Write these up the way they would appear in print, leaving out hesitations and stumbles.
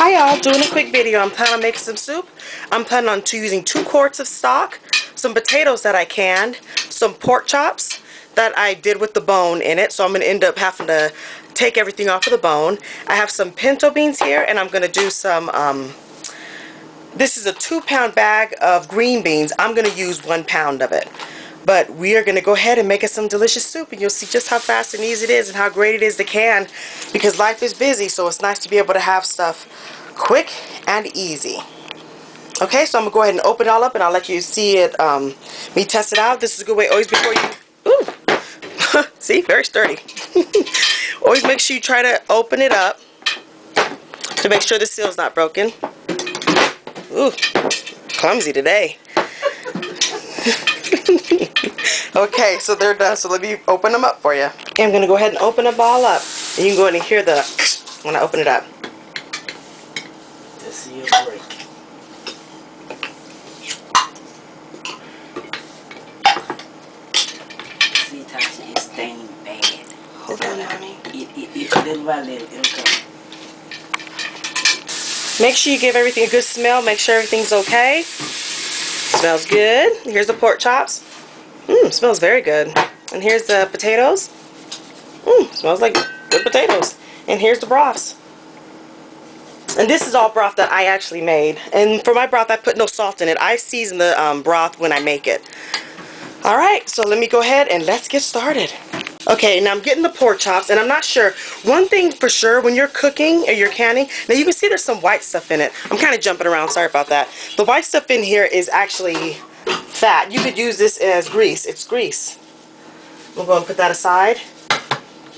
Hi y'all, doing a quick video. I'm planning on making some soup. I'm planning on using 2 quarts of stock, some potatoes that I canned, some pork chops that I did with the bone in it, so I'm going to end up having to take everything off of the bone. I have some pinto beans here, and I'm going to do some, this is a 2-pound bag of green beans. I'm going to use 1 pound of it. But we are going to go ahead and make us some delicious soup, and you'll see just how fast and easy it is and how great it is to can, because life is busy, so it's nice to be able to have stuff quick and easy. Okay, so I'm going to go ahead and open it all up, and I'll let you see it, me test it out. This is a good way always before you, ooh, see, very sturdy. Always make sure you try to open it up to make sure the seal's not broken. Ooh, clumsy today. Okay, so they're done, so let me open them up for you. Okay, I'm going to go ahead and open them all up, and you can go ahead and hear the when I open it up. The seal break. See, Tasha, it's staining bad. Hold on, honey. It little by little, it'll come. Make sure you give everything a good smell. Make sure everything's okay. Smells good. Here's the pork chops. Smells very good. And here's the potatoes. Smells like good potatoes. And here's the broths. And this is all broth that I actually made. And for my broth, I put no salt in it. I season the broth when I make it. Alright, so let me go ahead and let's get started. Okay, now I'm getting the pork chops, and I'm not sure. One thing for sure, when you're cooking or you're canning, now you can see there's some white stuff in it. I'm kind of jumping around, sorry about that. The white stuff in here is actually fat. You could use this as grease. It's grease. We'll go and put that aside.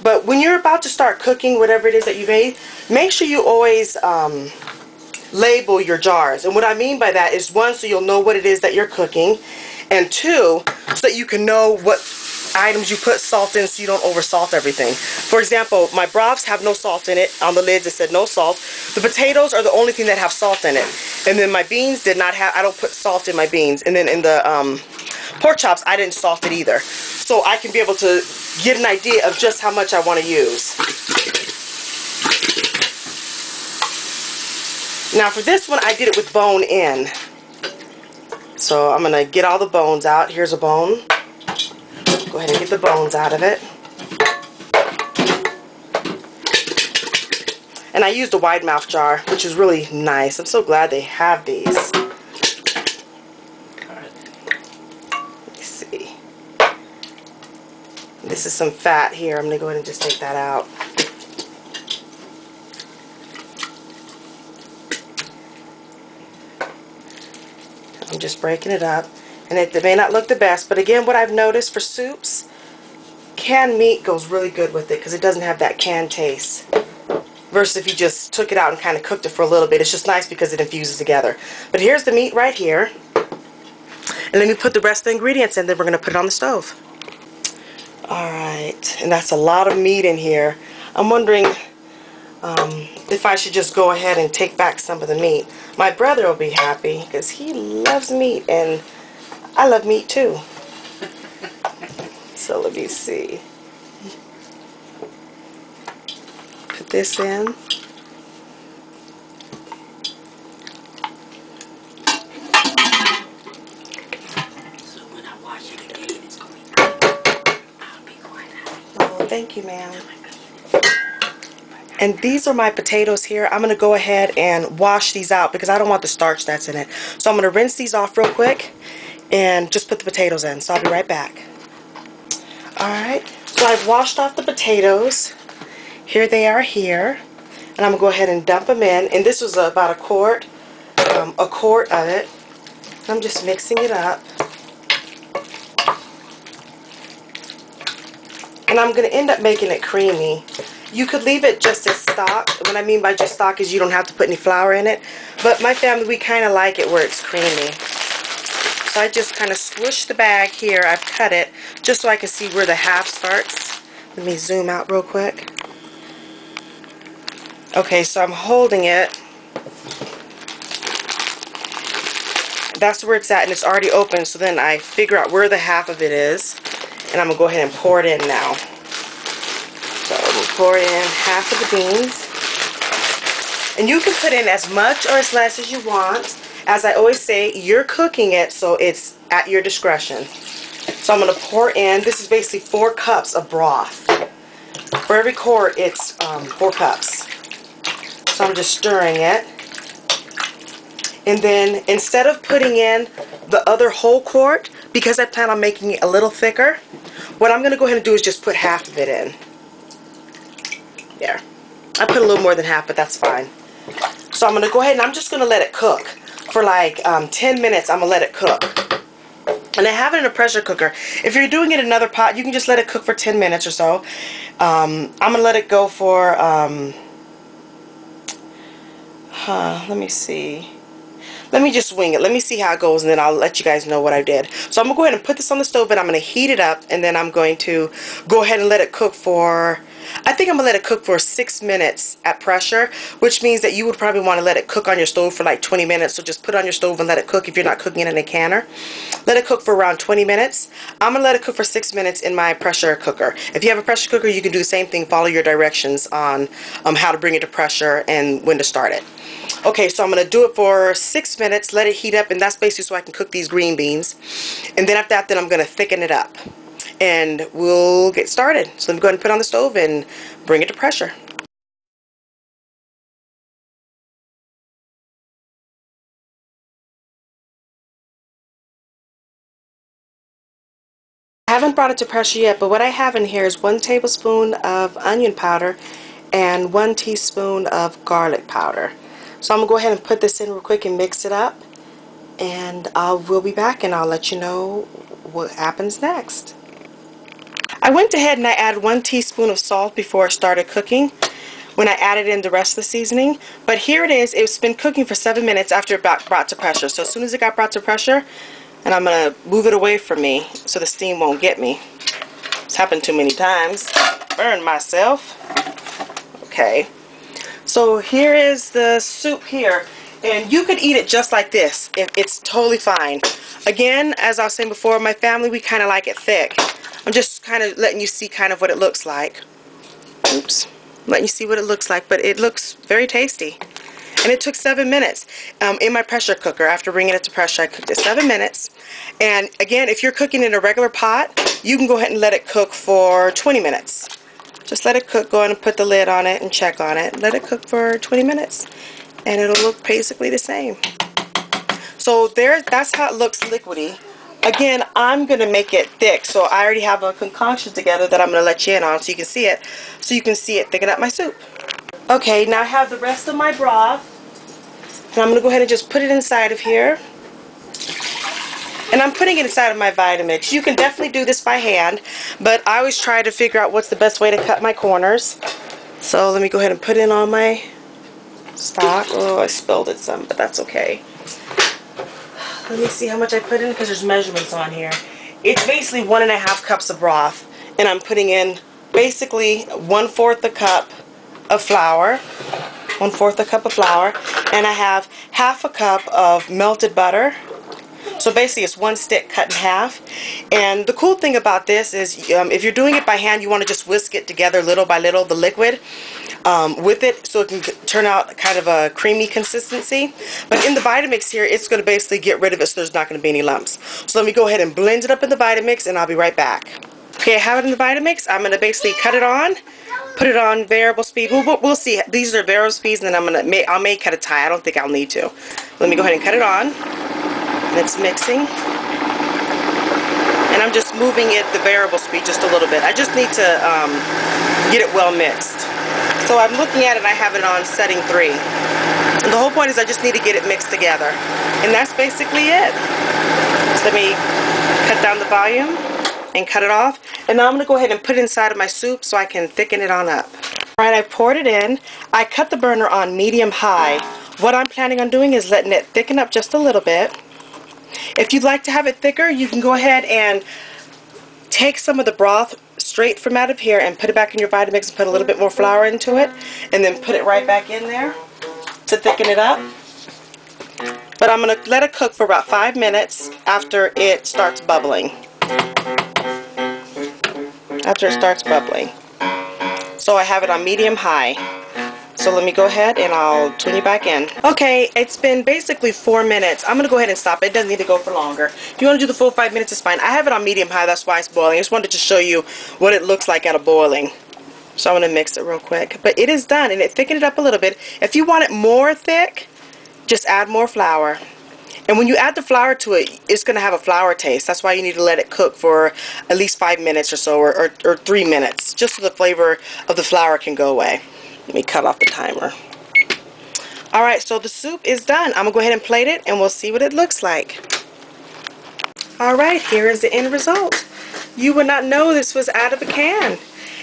But when you're about to start cooking whatever it is that you made, make sure you always label your jars. And what I mean by that is, 1, so you'll know what it is that you're cooking, and 2, so that you can know what items you put salt in so you don't over salt everything. For example, my broths have no salt in it. On the lids it said no salt. The potatoes are the only thing that have salt in it. And then my beans did not have, I don't put salt in my beans. And then in the pork chops, I didn't salt it either. So I can be able to get an idea of just how much I want to use. Now for this one, I did it with bone in. So I'm going to get all the bones out. Here's a bone. Go ahead and get the bones out of it. And I used a wide mouth jar, which is really nice. I'm so glad they have these. Let me see. This is some fat here. I'm going to go ahead and just take that out. I'm just breaking it up. And it may not look the best, but again, what I've noticed for soups, canned meat goes really good with it because it doesn't have that canned taste. Versus if you just took it out and kind of cooked it for a little bit. It's just nice because it infuses together. But here's the meat right here. And let me put the rest of the ingredients in, then we're going to put it on the stove. Alright, and that's a lot of meat in here. I'm wondering if I should just go ahead and take back some of the meat. My brother will be happy because he loves meat, and I love meat too. So let me see. Put this in. So when I watch it again, it's going to be good. I'll be quite happy. Oh, thank you, ma'am. And these are my potatoes here. I'm going to go ahead and wash these out because I don't want the starch that's in it. So I'm going to rinse these off real quick and just put the potatoes in. So I'll be right back. Alright, so I've washed off the potatoes. Here they are here. And I'm going to go ahead and dump them in. And this was about a quart of it. I'm just mixing it up. And I'm going to end up making it creamy. You could leave it just as stock. What I mean by just stock is you don't have to put any flour in it. But my family, we kind of like it where it's creamy. So I just kind of swoosh the bag here. I've cut it just so I can see where the half starts. Let me zoom out real quick. Okay, so I'm holding it. That's where it's at, and it's already open. So then I figure out where the half of it is. And I'm going to go ahead and pour it in now. So we'll pour in half of the beans. And you can put in as much or as less as you want. As I always say, you're cooking it, so it's at your discretion. So I'm going to pour in, this is basically 4 cups of broth. For every quart, it's 4 cups. So I'm just stirring it. And then instead of putting in the other whole quart, because I plan on making it a little thicker, what I'm going to go ahead and do is just put half of it in. There. I put a little more than half, but that's fine. So I'm going to go ahead and I'm just going to let it cook. For like 10 minutes, I'm going to let it cook. And I have it in a pressure cooker. If you're doing it in another pot, you can just let it cook for 10 minutes or so. I'm going to let it go for, let me see. Let me just wing it. Let me see how it goes, and then I'll let you guys know what I did. So I'm going to go ahead and put this on the stove, and I'm going to heat it up, and then I'm going to go ahead and let it cook for, I think I'm going to let it cook for 6 minutes at pressure, which means that you would probably want to let it cook on your stove for like 20 minutes. So just put it on your stove and let it cook if you're not cooking it in a canner. Let it cook for around 20 minutes. I'm going to let it cook for 6 minutes in my pressure cooker. If you have a pressure cooker, you can do the same thing. Follow your directions on how to bring it to pressure and when to start it. Okay, so I'm going to do it for 6 minutes, let it heat up, and that's basically so I can cook these green beans. And then after that, I'm going to thicken it up. And we'll get started. So let me go ahead and put it on the stove and bring it to pressure. I haven't brought it to pressure yet, but what I have in here is 1 tablespoon of onion powder and 1 teaspoon of garlic powder. So I'm going to go ahead and put this in real quick and mix it up. And we'll be back and I'll let you know what happens next. I went ahead and I added 1 teaspoon of salt before I started cooking when I added in the rest of the seasoning. But here it is. It's been cooking for 7 minutes after it got brought to pressure. So as soon as it got brought to pressure, and I'm going to move it away from me so the steam won't get me. It's happened too many times. Burned myself. Okay. So here is the soup here. And you could eat it just like this. It's totally fine. Again, as I was saying before, my family, we kind of like it thick. I'm just kind of letting you see kind of what it looks like. Oops. Letting you see what it looks like, but it looks very tasty. And it took 7 minutes in my pressure cooker. After bringing it to pressure, I cooked it 7 minutes. And again, if you're cooking in a regular pot, you can go ahead and let it cook for 20 minutes. Just let it cook. Go ahead and put the lid on it and check on it. Let it cook for 20 minutes. And it'll look basically the same. So that's how it looks liquidy. Again, I'm going to make it thick, so I already have a concoction together that I'm going to let you in on so you can see it. So you can see it thicken up my soup. Okay, now I have the rest of my broth. And I'm going to go ahead and just put it inside of here. And I'm putting it inside of my Vitamix. You can definitely do this by hand, but I always try to figure out what's the best way to cut my corners. So let me go ahead and put in all my stock. Oh, I spilled it some, but that's okay. Let me see how much I put in because there's measurements on here. It's basically 1.5 cups of broth, and I'm putting in basically 1/4 a cup of flour. 1/4 a cup of flour, and I have 1/2 cup of melted butter. So basically it's 1 stick cut in half. And the cool thing about this is if you're doing it by hand, you want to just whisk it together little by little, the liquid with it, so it can turn out kind of a creamy consistency. But in the Vitamix here, it's going to basically get rid of it so there's not going to be any lumps. So let me go ahead and blend it up in the Vitamix and I'll be right back. Okay, I have it in the Vitamix. I'm going to basically cut it on, put it on variable speed. We'll see. These are variable speeds, and then I may cut a tie. I don't think I'll need to. Let me go ahead and cut it on. And it's mixing. And I'm just moving it the variable speed just a little bit. I just need to get it well mixed. So I'm looking at it, I have it on setting 3. And the whole point is I just need to get it mixed together. And that's basically it. So let me cut down the volume and cut it off. And now I'm going to go ahead and put it inside of my soup so I can thicken it on up. Alright, I poured it in. I cut the burner on medium-high. What I'm planning on doing is letting it thicken up just a little bit. If you'd like to have it thicker, you can go ahead and take some of the broth straight from out of here and put it back in your Vitamix and put a little bit more flour into it, and then put it right back in there to thicken it up. But I'm going to let it cook for about 5 minutes after it starts bubbling. After it starts bubbling. So I have it on medium-high. So let me go ahead and I'll tune you back in. Okay, it's been basically 4 minutes. I'm gonna go ahead and stop. It doesn't need to go for longer. If you want to do the full 5 minutes, it's fine. I have it on medium high, that's why it's boiling. I just wanted to show you what it looks like at a boiling. So I'm gonna mix it real quick. But it is done, and it thickened it up a little bit. If you want it more thick, just add more flour. And when you add the flour to it, it's going to have a flour taste. That's why you need to let it cook for at least 5 minutes or so, or 3 minutes, just so the flavor of the flour can go away. Let me cut off the timer. Alright, so the soup is done. I'm going to go ahead and plate it, and we'll see what it looks like. Alright, here is the end result. You would not know this was out of a can.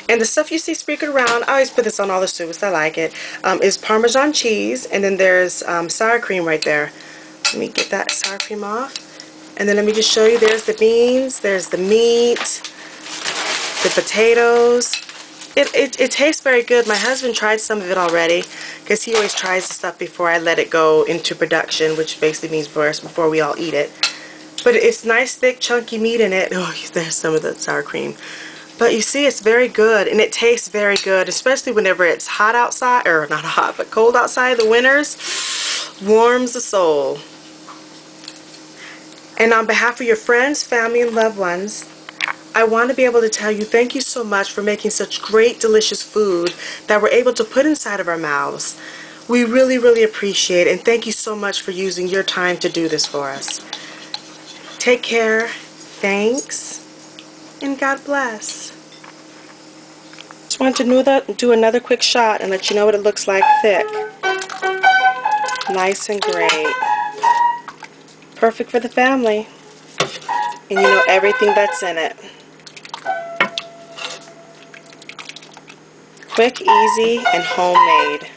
And the stuff you see sprinkled around, I always put this on all the soups, I like it, is Parmesan cheese, and then there's sour cream right there. Let me get that sour cream off. And then let me just show you, there's the beans, there's the meat, the potatoes. It tastes very good. My husband tried some of it already because he always tries the stuff before I let it go into production, which basically means before we all eat it. But it's nice, thick, chunky meat in it. Oh, there's some of the sour cream. But you see, it's very good, and it tastes very good, especially whenever it's hot outside, or not hot, but cold outside, the winters. Warms the soul. And on behalf of your friends, family, and loved ones, I want to be able to tell you thank you so much for making such great, delicious food that we're able to put inside of our mouths. We really, really appreciate it, and thank you so much for using your time to do this for us. Take care, thanks, and God bless. Just wanted to do another quick shot and let you know what it looks like thick. Nice and great. Perfect for the family. And you know everything that's in it. Quick, easy, and homemade.